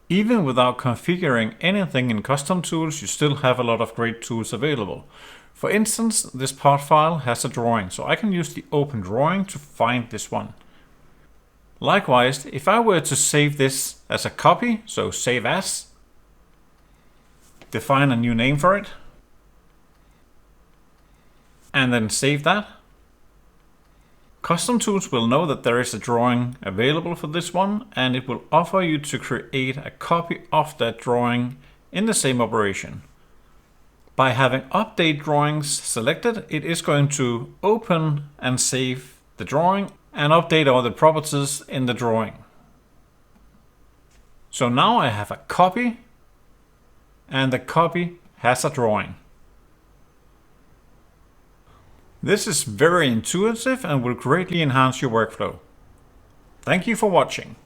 Even without configuring anything in CustomTools, you still have a lot of great tools available. For instance, this part file has a drawing, so I can use the open drawing to find this one. Likewise, if I were to save this as a copy, so save as, define a new name for it, and then save that, CustomTools will know that there is a drawing available for this one, and it will offer you to create a copy of that drawing in the same operation. By having update drawings selected, it is going to open and save the drawing and update all the properties in the drawing. So now I have a copy, and the copy has a drawing. This is very intuitive and will greatly enhance your workflow. Thank you for watching.